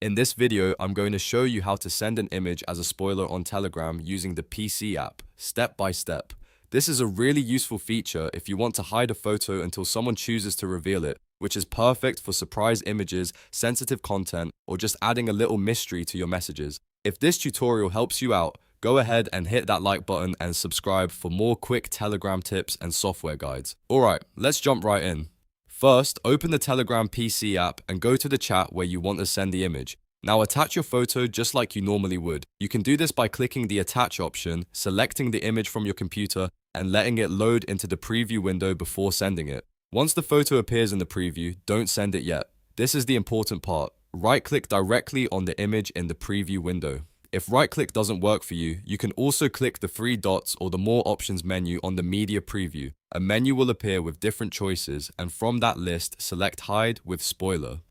In this video, I'm going to show you how to send an image as a spoiler on Telegram using the PC app, step by step. This is a really useful feature if you want to hide a photo until someone chooses to reveal it, which is perfect for surprise images, sensitive content, or just adding a little mystery to your messages. If this tutorial helps you out, go ahead and hit that like button and subscribe for more quick Telegram tips and software guides. Alright, let's jump right in. First, open the Telegram PC app and go to the chat where you want to send the image. Now attach your photo just like you normally would. You can do this by clicking the attach option, selecting the image from your computer, and letting it load into the preview window before sending it. Once the photo appears in the preview, don't send it yet. This is the important part. Right-click directly on the image in the preview window. If right-click doesn't work for you, you can also click the three dots or the More Options menu on the Media Preview. A menu will appear with different choices, and from that list, select Hide with Spoiler.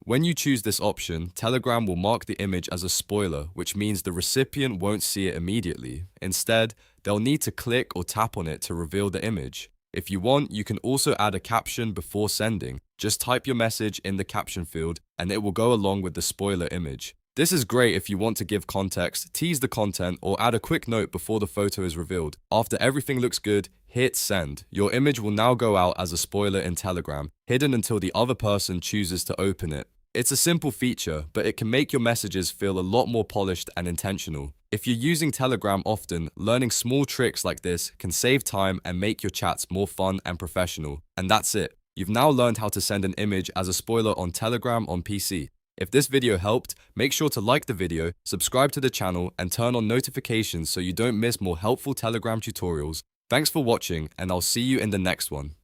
When you choose this option, Telegram will mark the image as a spoiler, which means the recipient won't see it immediately. Instead, they'll need to click or tap on it to reveal the image. If you want, you can also add a caption before sending. Just type your message in the caption field, and it will go along with the spoiler image. This is great if you want to give context, tease the content, or add a quick note before the photo is revealed. After everything looks good, hit send. Your image will now go out as a spoiler in Telegram, hidden until the other person chooses to open it. It's a simple feature, but it can make your messages feel a lot more polished and intentional. If you're using Telegram often, learning small tricks like this can save time and make your chats more fun and professional. And that's it. You've now learned how to send an image as a spoiler on Telegram on PC. If this video helped, make sure to like the video, subscribe to the channel, and turn on notifications so you don't miss more helpful Telegram tutorials. Thanks for watching, and I'll see you in the next one.